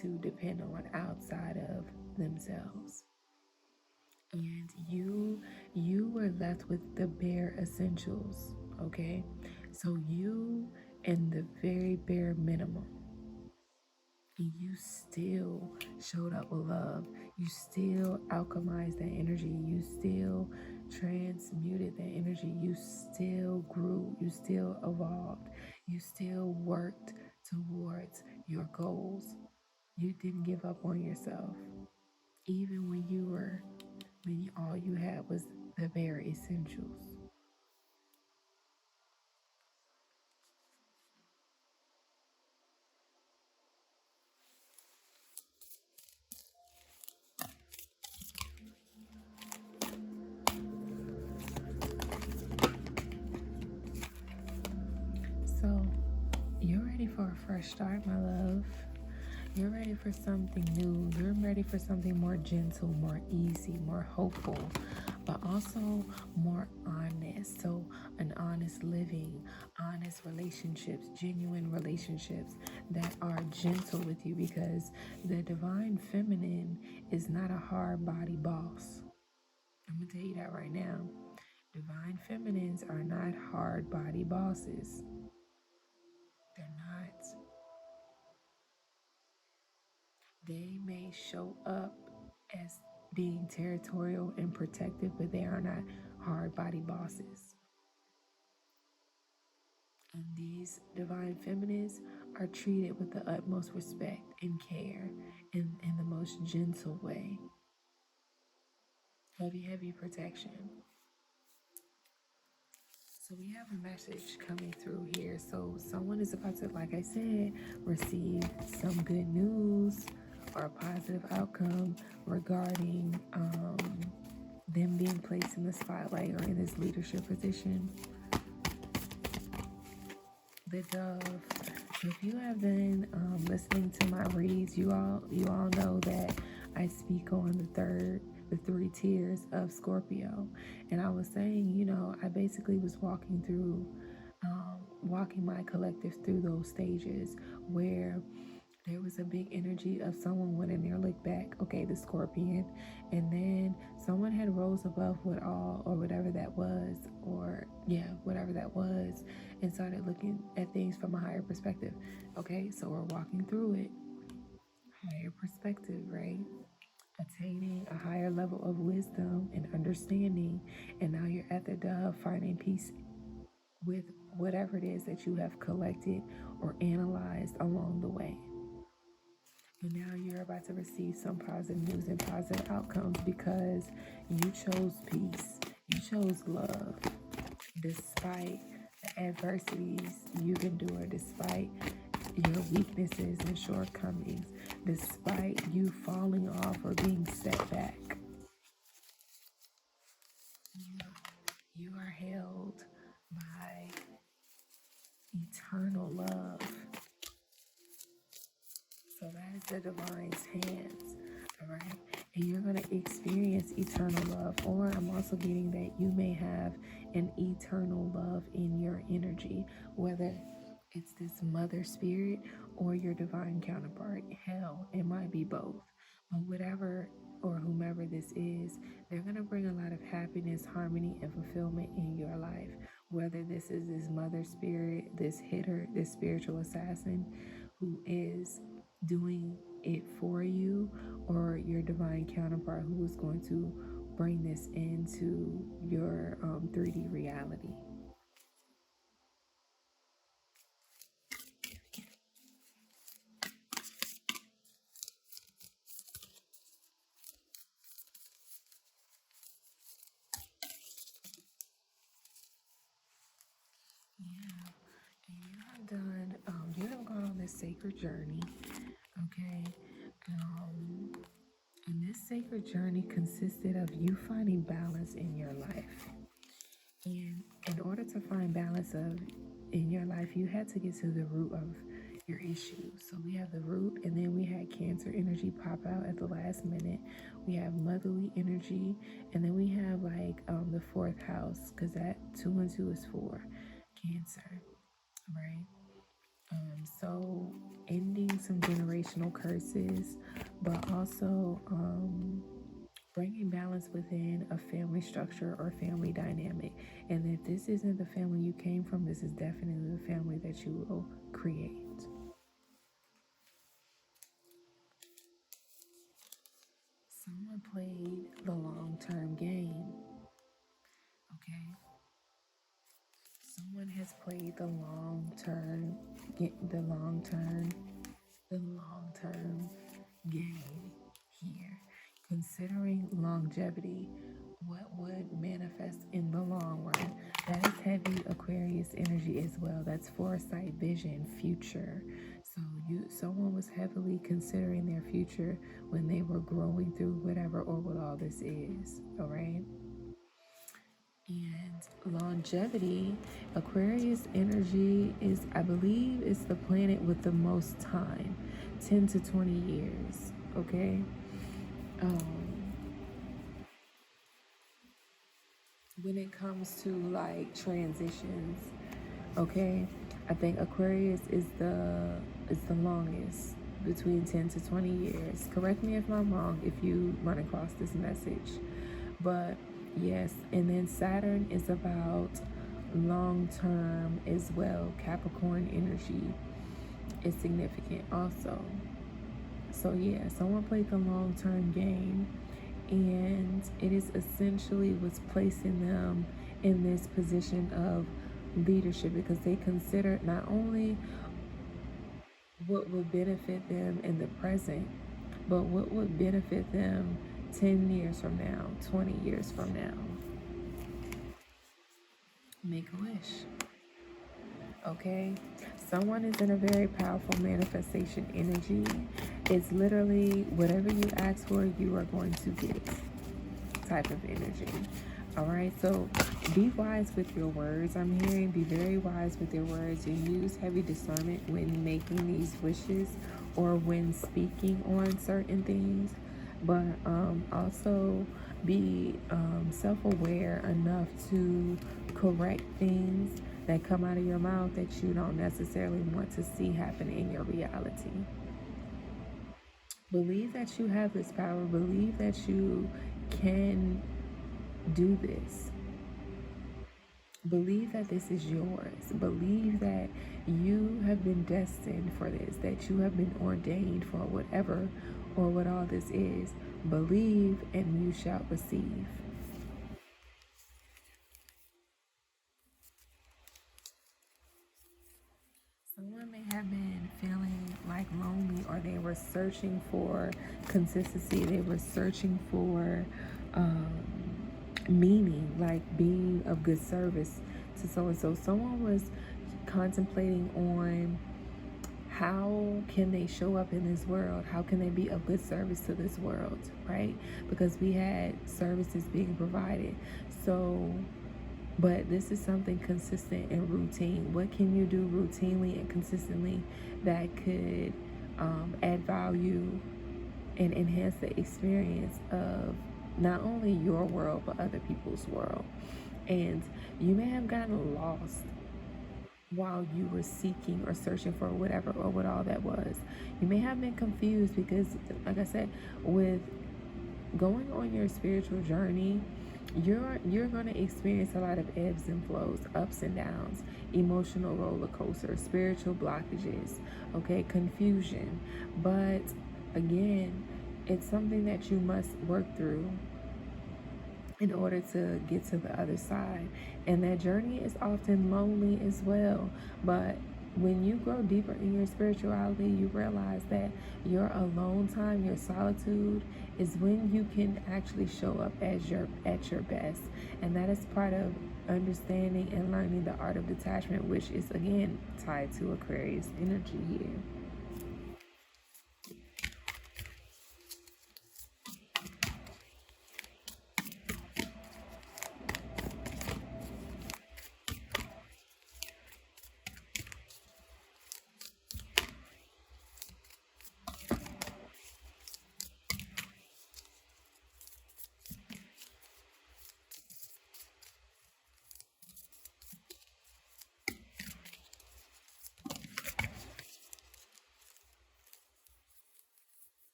to depend on outside of themselves. And you were left with the bare essentials, okay? So you and the very bare minimum. And you still showed up with love. You still alchemized that energy. You still transmuted that energy. You still grew. You still evolved. You still worked towards your goals. You didn't give up on yourself. Even when all you had was the bare essentials. So you're ready for a fresh start, my love. You're ready for something new. You're ready for something more gentle, more easy, more hopeful, but also more honest. So, an honest living, honest relationships, genuine relationships that are gentle with you, because the divine feminine is not a hard body boss. I'm going to tell you that right now. Divine feminines are not hard body bosses. They're not. They may show up as being territorial and protective, but they are not hard body bosses. And these divine feminines are treated with the utmost respect and care in the most gentle way. Heavy, heavy protection. So we have a message coming through here. So someone is about to, like I said, receive some good news or a positive outcome regarding them being placed in the spotlight or in this leadership position. The dove. If you have been listening to my reads, you all know that I speak on the three tiers of Scorpio, and I was saying, I basically was walking my collective through those stages where there was a big energy of someone went in there, looked back, okay, the scorpion, and then someone had rose above what all or whatever that was, or yeah, whatever that was, and started looking at things from a higher perspective. Okay, so we're walking through it. Higher perspective, right? Attaining a higher level of wisdom and understanding, and now you're at the dove finding peace with whatever it is that you have collected or analyzed along the way. And now you're about to receive some positive news and positive outcomes because you chose peace. You chose love. Despite the adversities you've endured, despite your weaknesses and shortcomings, despite you falling off or being set back, you are held by eternal love. So that is the divine's hands, all right? And you're going to experience eternal love. Or I'm also getting that you may have an eternal love in your energy, whether it's this mother spirit or your divine counterpart. Hell, it might be both. But whatever or whomever this is, they're going to bring a lot of happiness, harmony, and fulfillment in your life. Whether this is this mother spirit, this hitter, this spiritual assassin who is doing it for you, or your divine counterpart who is going to bring this into your 3D reality. Yeah, and you have gone on this sacred journey, okay? Um, and this sacred journey consisted of you finding balance in your life. And in order to find balance in your life, you had to get to the root of your issue. So we have the root, and then we had Cancer energy pop out at the last minute. We have motherly energy, and then we have like the fourth house, because that 2 and 2 is 4, Cancer, right? So ending some generational curses, but also bringing balance within a family structure or family dynamic. And if this isn't the family you came from, this is definitely the family that you will create. Someone played the long-term game. Okay. Someone has played the long term game here. Considering longevity, what would manifest in the long run? That is heavy Aquarius energy as well. That's foresight, vision, future. So someone was heavily considering their future when they were growing through whatever or what all this is. All right. And longevity, Aquarius energy is, I believe, is the planet with the most time, 10 to 20 years. Okay. Um, when it comes to like transitions, okay, I think Aquarius is the longest, between 10 to 20 years. Correct me if I'm wrong if you run across this message. But yes, and then Saturn is about long term as well. Capricorn energy is significant also. So yeah, someone played the long term game, and it is essentially what's placing them in this position of leadership, because they consider not only what would benefit them in the present, but what would benefit them 10 years from now, 20 years from now. Make a wish. Okay? Someone is in a very powerful manifestation energy. It's literally whatever you ask for, you are going to get type of energy. All right, so be wise with your words. I'm hearing be very wise with your words and use heavy discernment when making these wishes or when speaking on certain things. But also be self-aware enough to correct things that come out of your mouth that you don't necessarily want to see happen in your reality. Believe that you have this power. Believe that you can do this. Believe that this is yours. Believe that you have been destined for this, that you have been ordained for whatever or what all this is. Believe and you shall receive. Someone may have been feeling like lonely, or they were searching for consistency. They were searching for meaning, like being of good service to so and so. Someone was contemplating on how can they show up in this world? How can they be of good service to this world, right? Because we had services being provided. So, but this is something consistent and routine. What can you do routinely and consistently that could add value and enhance the experience of not only your world but other people's world? And you may have gotten lost while you were seeking or searching for whatever or what all that was. You may have been confused because, like I said, with going on your spiritual journey, you're going to experience a lot of ebbs and flows, ups and downs, emotional roller coasters, spiritual blockages, okay, confusion. But again, it's something that you must work through in order to get to the other side. And that journey is often lonely as well. But when you grow deeper in your spirituality, you realize that your alone time, your solitude, is when you can actually show up as at your best. And that is part of understanding and learning the art of detachment, which is again tied to Aquarius energy here.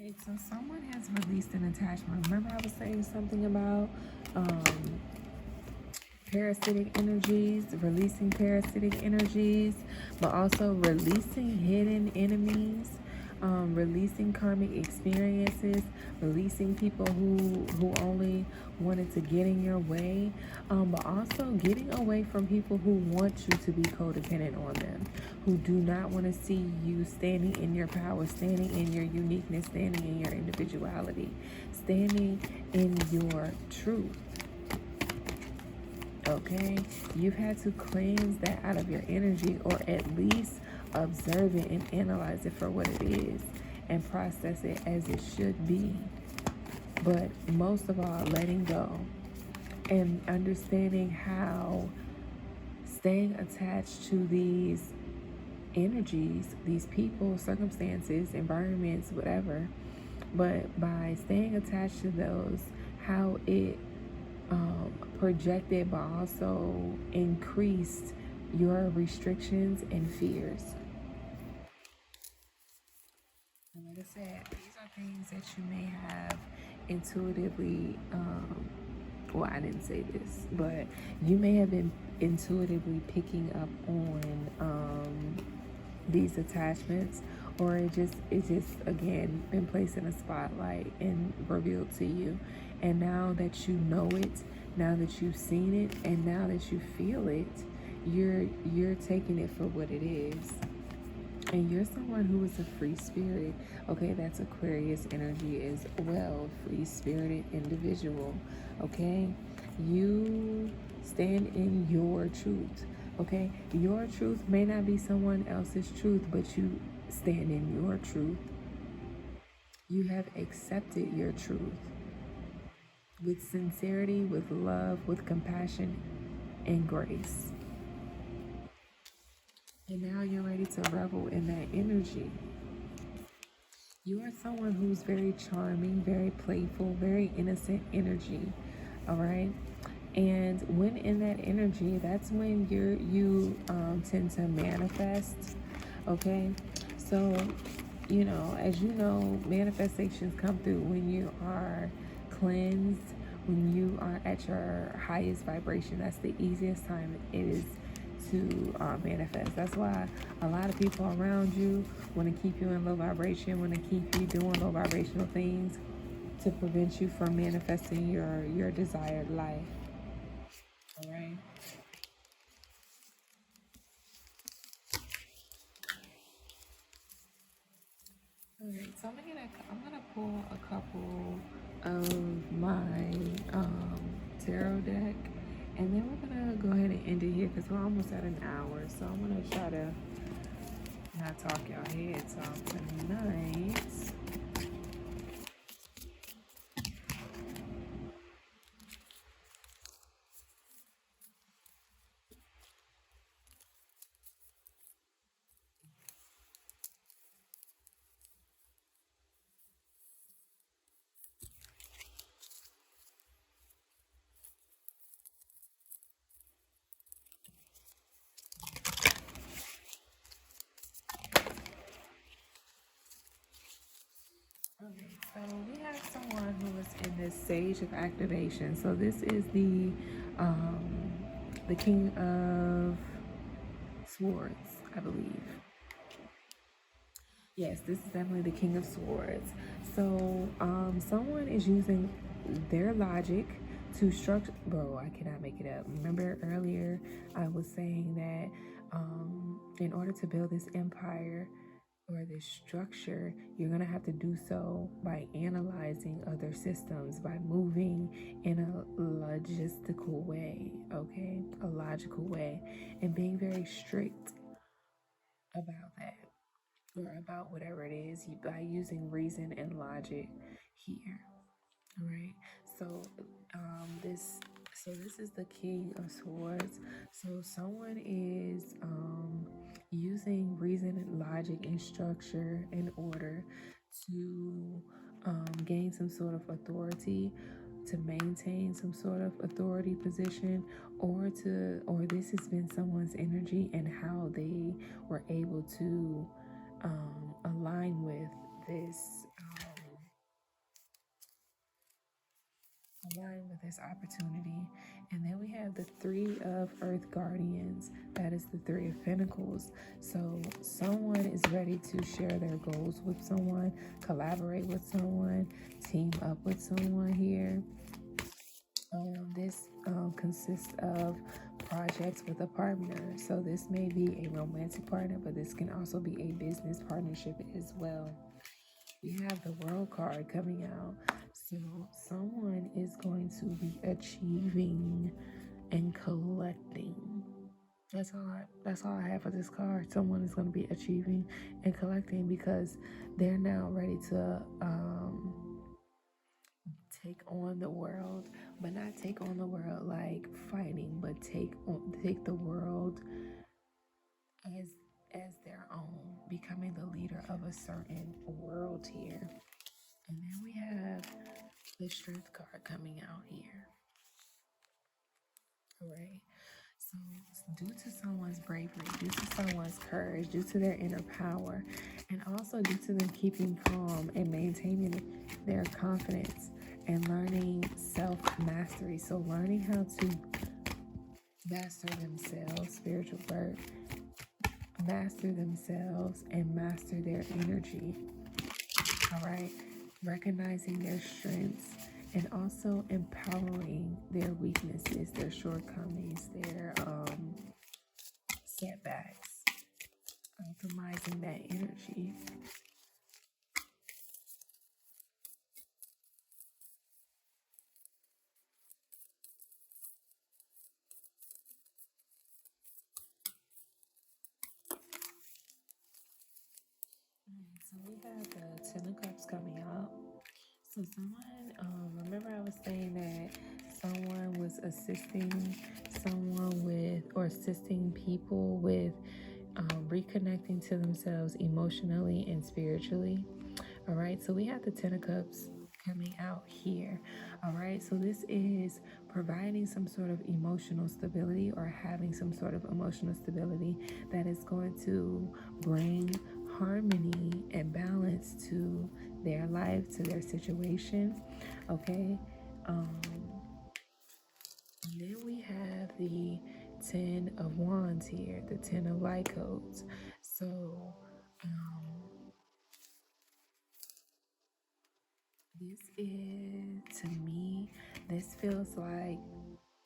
Right, so someone has released an attachment. Remember, I was saying something about um, parasitic energies, releasing parasitic energies, but also releasing hidden enemies, releasing karmic experiences, releasing people who only wanted to get in your way, but also getting away from people who want you to be codependent on them, who do not want to see you standing in your power, standing in your uniqueness, standing in your individuality, standing in your truth. Okay, you've had to cleanse that out of your energy, or at least observe it and analyze it for what it is and process it as it should be. But most of all, letting go and understanding how staying attached to these energies, these people, circumstances, environments, whatever, but by staying attached to those, how it projected but also increased your restrictions and fears. And like I said, these are things that you may have intuitively, well, I didn't say this, but you may have been intuitively picking up on these attachments, or it just again been placed in a spotlight and revealed to you. And now that you know it, now that you've seen it, and now that you feel it, you're taking it for what it is. And you're someone who is a free spirit. Okay, that's Aquarius energy as well, free spirited individual. Okay, you stand in your truth. Okay, your truth may not be someone else's truth, but you stand in your truth. You have accepted your truth with sincerity, with love, with compassion, and grace. And now you're ready to revel in that energy. You are someone who's very charming, very playful, very innocent energy. All right. And when in that energy, that's when you tend to manifest. Okay. So, as you know, manifestations come through when you are cleansed, when you are at your highest vibration. That's the easiest time it is to manifest. That's why a lot of people around you want to keep you in low vibration, want to keep you doing low vibrational things to prevent you from manifesting your desired life. All right. All right. So I'm gonna pull a couple of my tarot deck, and then we're gonna go ahead and end it here because we're almost at an hour. So I'm gonna try to not talk y'all heads off tonight. Okay, so we have someone who is in this stage of activation. So this is the King of Swords, I believe. Yes, this is definitely the King of Swords. So someone is using their logic to structure. Bro, I cannot make it up. Remember earlier I was saying that in order to build this empire or this structure, you're going to have to do so by analyzing other systems, by moving in a logistical way, okay? A logical way, and being very strict about that, or about whatever it is, by using reason and logic here. All right. So this is the King of Swords. So someone is using reason and logic and structure in order to gain some sort of authority, to maintain some sort of authority position, or this has been someone's energy and how they were able to align with this. align with this opportunity. And then we have the Three of Earth Guardians. That is the Three of Pentacles. So someone is ready to share their goals with someone, collaborate with someone, team up with someone here. This consists of projects with a partner. So this may be a romantic partner, but this can also be a business partnership as well. We have the World card coming out. So someone is going to be achieving and collecting. That's all I have for this card. Someone is going to be achieving and collecting because they're now ready to take on the world, but not take on the world like fighting, but take the world as their own, becoming the leader of a certain world here. And then we have the Strength card coming out here. All right. So, due to someone's bravery, due to someone's courage, due to their inner power, and also due to them keeping calm and maintaining their confidence and learning self mastery. So, learning how to master themselves, spiritual birth, master themselves, and master their energy. All right. Recognizing their strengths and also empowering their weaknesses, their shortcomings, their setbacks, optimizing that energy. So we have the Ten of Cups coming up. So someone, remember I was saying that someone was assisting someone with, or assisting people with reconnecting to themselves emotionally and spiritually. All right, so we have the Ten of Cups coming out here. All right, so this is providing some sort of emotional stability or having some sort of emotional stability that is going to bring harmony and balance to their life, to their situation. Okay, and then we have the Ten of Wands here, the Ten of Light Codes. So, this is, to me, this feels like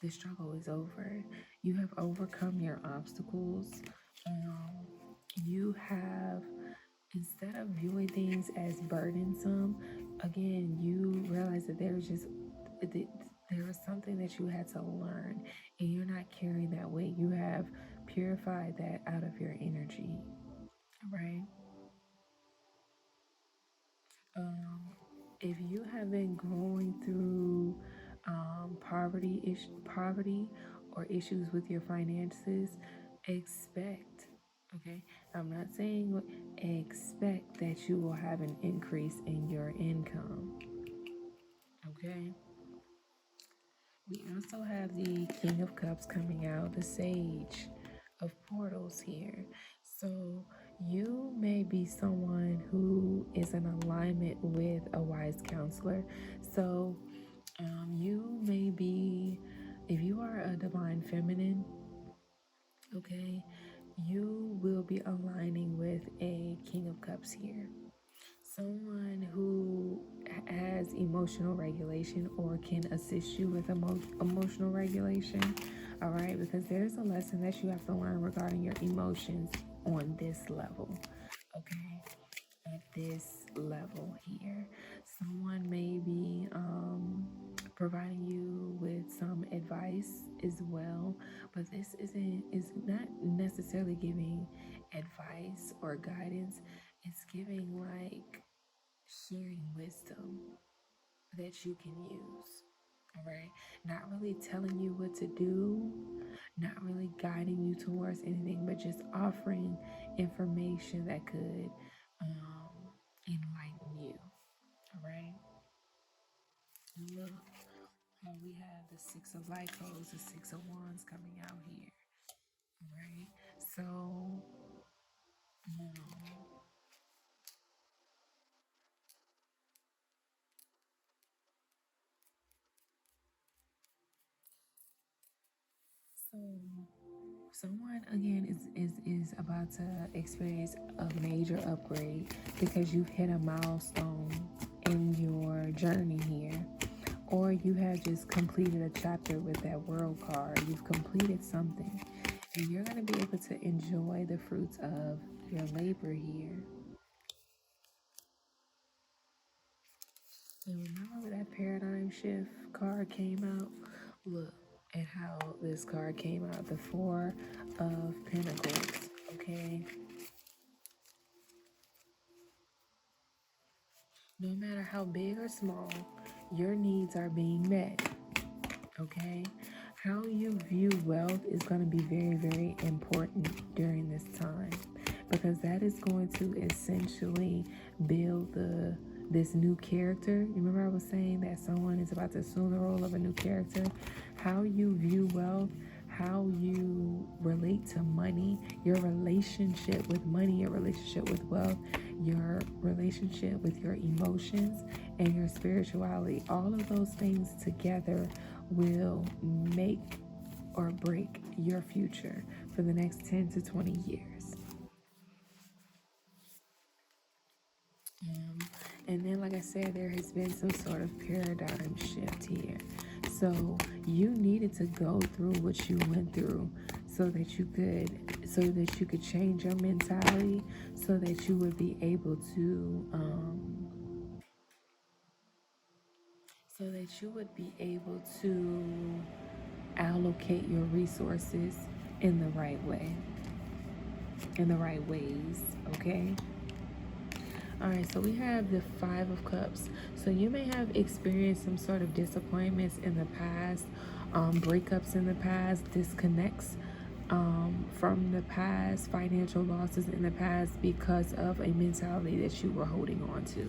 the struggle is over. You have overcome your obstacles. Um, you have, instead of viewing things as burdensome, again, you realize that there was something that you had to learn, and you're not carrying that weight. You have purified that out of your energy, right? Um, if you have been going through poverty or issues with your finances, expect. Okay, I'm not saying expect that you will have an increase in your income. Okay. We also have the King of Cups coming out, the Sage of Portals here. So you may be someone who is in alignment with a wise counselor. So you may be, if you are a divine feminine, okay, you will be aligning with a King of Cups here. Someone who has emotional regulation or can assist you with emotional regulation. All right, because there's a lesson that you have to learn regarding your emotions on this level. Okay, at this level here, someone may be providing you with some advice as well, but this is not necessarily giving advice or guidance. It's giving like sharing wisdom that you can use. All right, not really telling you what to do, not really guiding you towards anything, but just offering information that could enlighten you. All right. Look how we have the Six of Light Codes, the Six of Wands coming out here. All right. So, um, someone again is about to experience a major upgrade because you've hit a milestone in your journey here, or you have just completed a chapter with that world card. You've completed something, and you're going to be able to enjoy the fruits of your labor here. And remember that paradigm shift card came out? Look at how this card came out, the Four of Pentacles, okay? No matter how big or small, your needs are being met, okay? How you view wealth is going to be very, very important during this time, because that is going to essentially build this new character. You remember I was saying that someone is about to assume the role of a new character? How you view wealth, how you relate to money, your relationship with money, your relationship with wealth, your relationship with your emotions and your spirituality, all of those things together will make or break your future for the next 10 to 20 years. And then, like I said, there has been some sort of paradigm shift here. So you needed to go through what you went through so that you could change your mentality, so that you would be able to allocate your resources in the right way, in the right ways, okay? All right, so we have the Five of Cups. So you may have experienced some sort of disappointments in the past, breakups in the past, disconnects from the past, financial losses in the past because of a mentality that you were holding on to.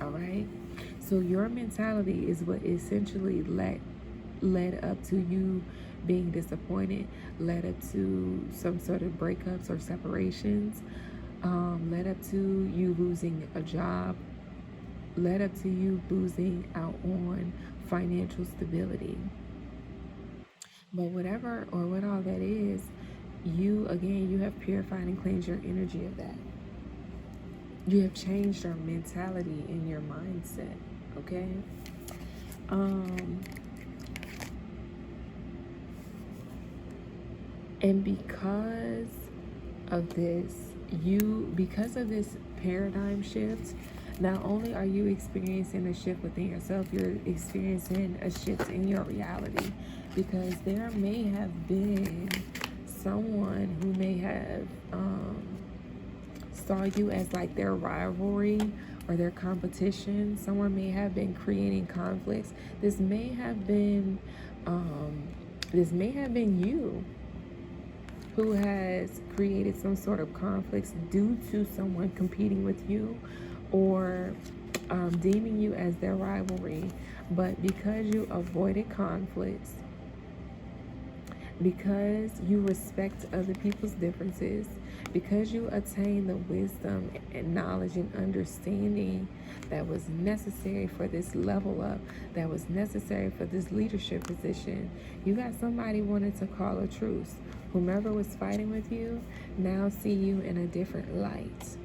All right, so your mentality is what essentially led up to you being disappointed, led up to some sort of breakups or separations, led up to you losing a job, led up to you losing out on financial stability. But whatever or what all that is, you have purified and cleansed your energy of that. You have changed your mentality and your mindset, okay? And because of this paradigm shift, not only are you experiencing a shift within yourself, you're experiencing a shift in your reality, because there may have been someone who may have saw you as like their rivalry or their competition. Someone may have been creating conflicts. This may have been you who has created some sort of conflicts due to someone competing with you or deeming you as their rivalry. But because you avoided conflicts, because you respect other people's differences, because you attain the wisdom and knowledge and understanding that was necessary for this level up, that was necessary for this leadership position, you got somebody wanting to call a truce. Whomever was fighting with you now see you in a different light.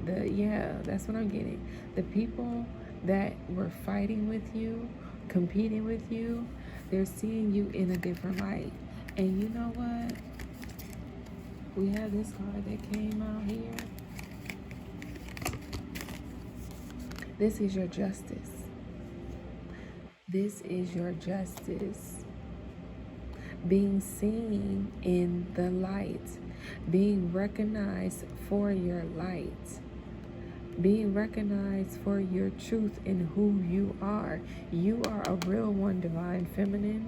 That's what I'm getting. The people that were fighting with you, competing with you, they're seeing you in a different light. And you know what? We have this card that came out here. This is your justice. This is your justice. Being seen in the light, being recognized for your light, being recognized for your truth in who you are. You are a real one, divine feminine.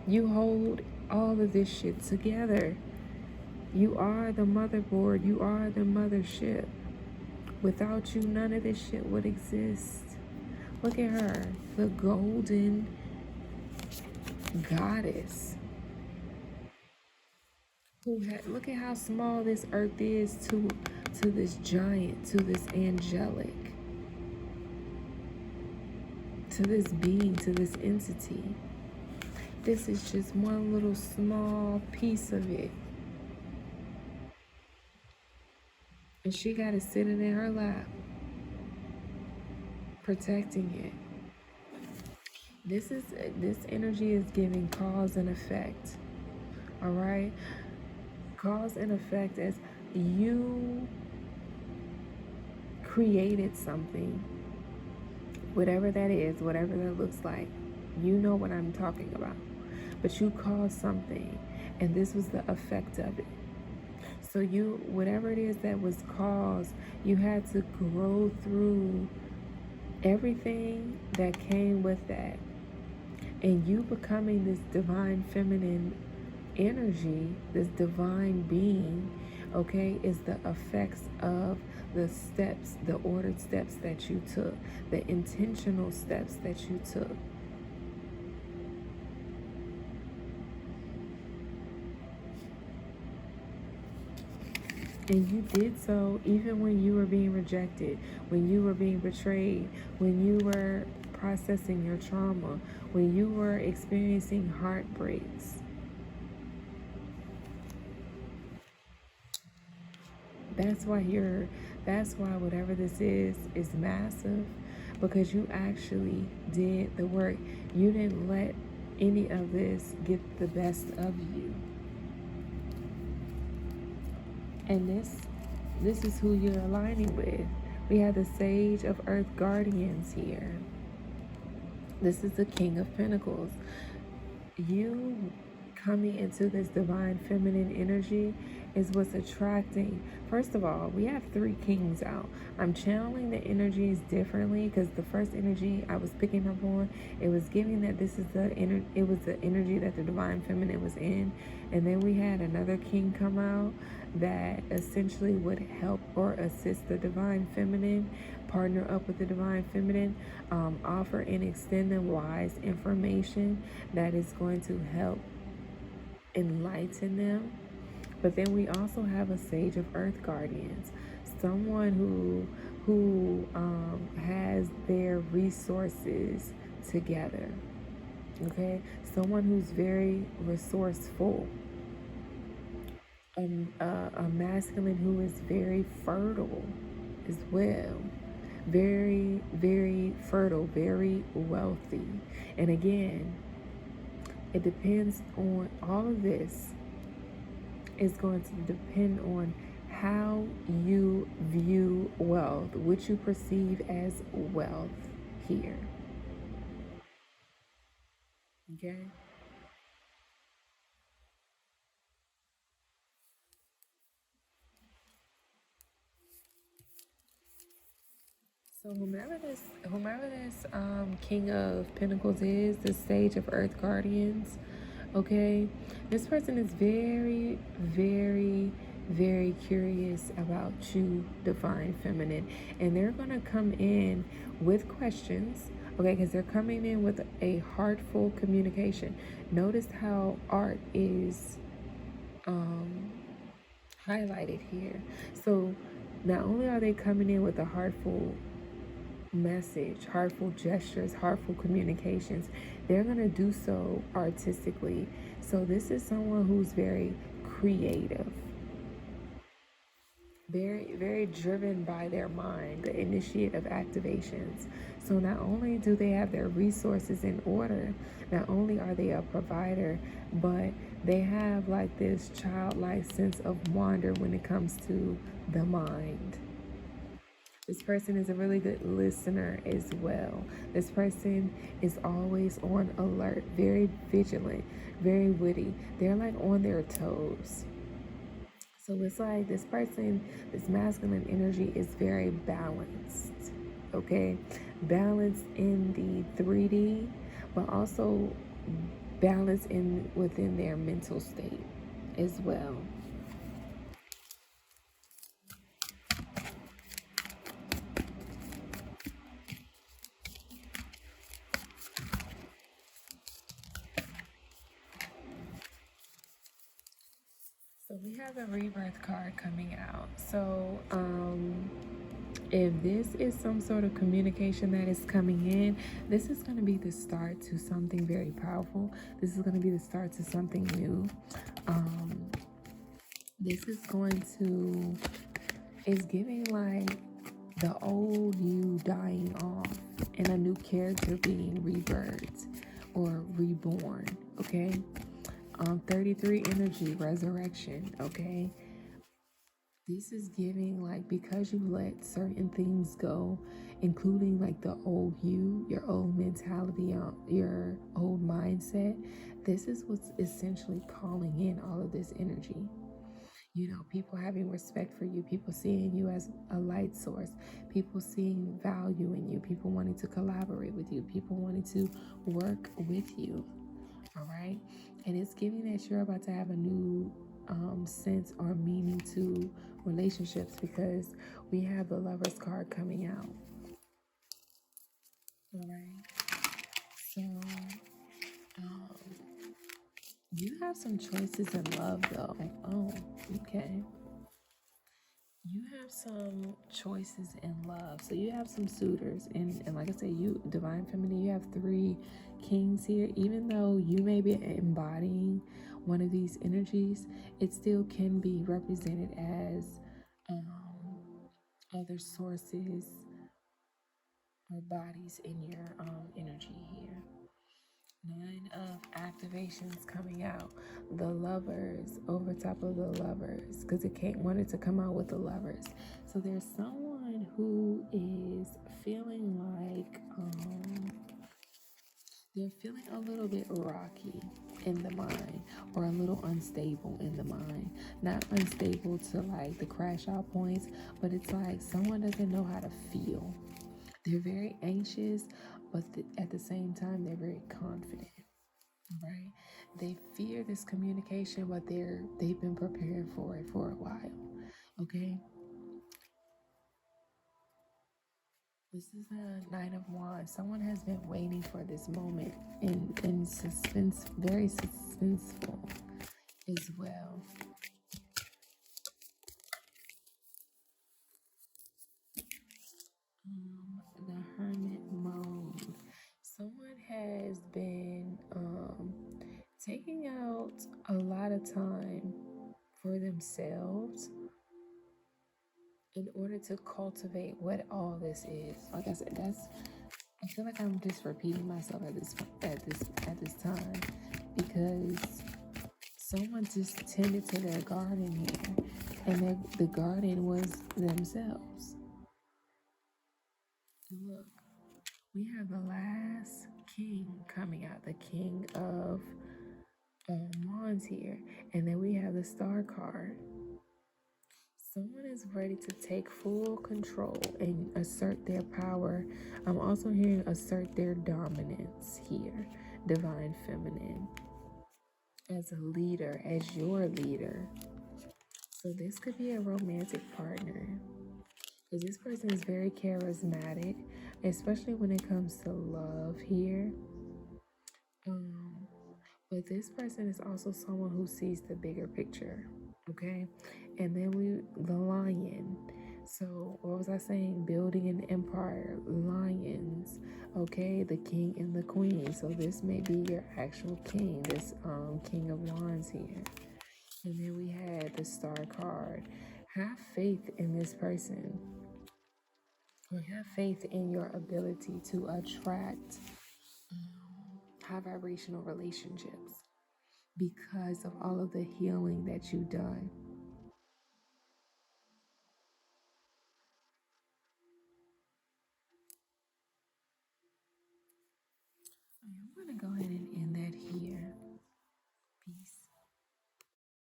You hold all of this shit together. You are the motherboard. You are the mothership. Without you, none of this shit would exist. Look at her, the golden goddess. Look at how small this earth is to this giant, to this angelic, to this being, to this entity. This is just one little small piece of it. And she got it sitting in her lap, protecting it. This energy is giving cause and effect. All right? Cause and effect as you created something, whatever that is, whatever that looks like. You know what I'm talking about. But you caused something, and this was the effect of it. So you, whatever it is that was caused, you had to grow through everything that came with that. And you becoming this divine feminine energy, this divine being, okay, is the effects of the steps, the ordered steps that you took, the intentional steps that you took. And you did so even when you were being rejected, when you were being betrayed, when you were processing your trauma, when you were experiencing heartbreaks. That's why whatever this is massive, because you actually did the work. You didn't let any of this get the best of you. And this is who you're aligning with. We have the Sage of Earth Guardians here. This is the King of Pentacles. You coming into this divine feminine energy is what's attracting. First of all, we have 3 kings out. I'm channeling the energies differently because the first energy I was picking up on, it was giving that this is it was the energy that the divine feminine was in. And then we had another king come out that essentially would help or assist the divine feminine, partner up with the divine feminine, offer and extend them wise information that is going to help enlighten them. But then we also have a Sage of Earth Guardians, someone who has their resources together. Okay, someone who's very resourceful. A masculine who is very fertile as well. Very, very fertile, very wealthy. And again, it depends on all of this is going to depend on how you view wealth, what you perceive as wealth here. Okay? So whomever this King of Pentacles is, the Sage of Earth Guardians, okay, this person is very, very, very curious about you, divine feminine, and they're gonna come in with questions, okay, because they're coming in with a heartful communication. Notice how art is highlighted here. So not only are they coming in with a heartful message, heartful gestures, heartful communications, they're going to do so artistically. So this is someone who's very creative, very, very driven by their mind, the initiate of activations. So not only do they have their resources in order, not only are they a provider, but they have like this childlike sense of wonder when it comes to the mind. This person is a really good listener as well. This person is always on alert, very vigilant, very witty. They're like on their toes. So it's like this person, this masculine energy is very balanced, okay? Balanced in the 3D, but also balanced within their mental state as well. So we have a rebirth card coming out. So If this is some sort of communication that is coming in, this is going to be the start to something very powerful. This is going to be the start to something new. Um, this is going to, it's giving like the old you dying off and a new character being rebirthed or reborn. Okay. 33 energy resurrection. Okay. This is giving like because you let certain things go, including like the old you, your old mentality, your old mindset. This is what's essentially calling in all of this energy. You know, people having respect for you, people seeing you as a light source, people seeing value in you, people wanting to collaborate with you, people wanting to work with you. All right. And it's giving that you're about to have a new sense or meaning to relationships because we have the Lover's card coming out. All right. So um, you have some choices in love, though. Oh, okay. You have some choices in love. So you have some suitors. And like I said, you, Divine Feminine, you have three kings here. Even though you may be embodying one of these energies, it still can be represented as other sources or bodies in your energy here. Nine of activations coming out. The lovers over top of the lovers because it can't wanted to come out with the lovers. So there's someone who is feeling like they're feeling a little bit rocky in the mind or a little unstable in the mind. Not unstable to like the crash out points, but it's like someone doesn't know how to feel. They're very anxious, but at the same time, they're very confident. Right? They fear this communication, but they've been preparing for it for a while. Okay. This is a Nine of Wands. Someone has been waiting for this moment in suspense, very suspenseful as well. The Hermit mode. Someone has been taking out a lot of time for themselves in order to cultivate what all this is. Like I said, that's I feel like I'm just repeating myself at this time because someone just tended to their garden here, and the garden was themselves. And look, we have the last king coming out, the king of wands here, and then we have the star card. Someone is ready to take full control and assert their power. I'm also hearing assert their dominance here, Divine Feminine, as a leader, as your leader. So this could be a romantic partner. Because this person is very charismatic, especially when it comes to love here. Um, but this person is also someone who sees the bigger picture. Okay. And then the lion. So, what was I saying? Building an empire, lions. Okay. The king and the queen. So, this may be your actual king, this king of wands here. And then we had the star card. Have faith in this person, or have faith in your ability to attract high vibrational relationships because of all of the healing that you've done. I'm going to go ahead and end that here.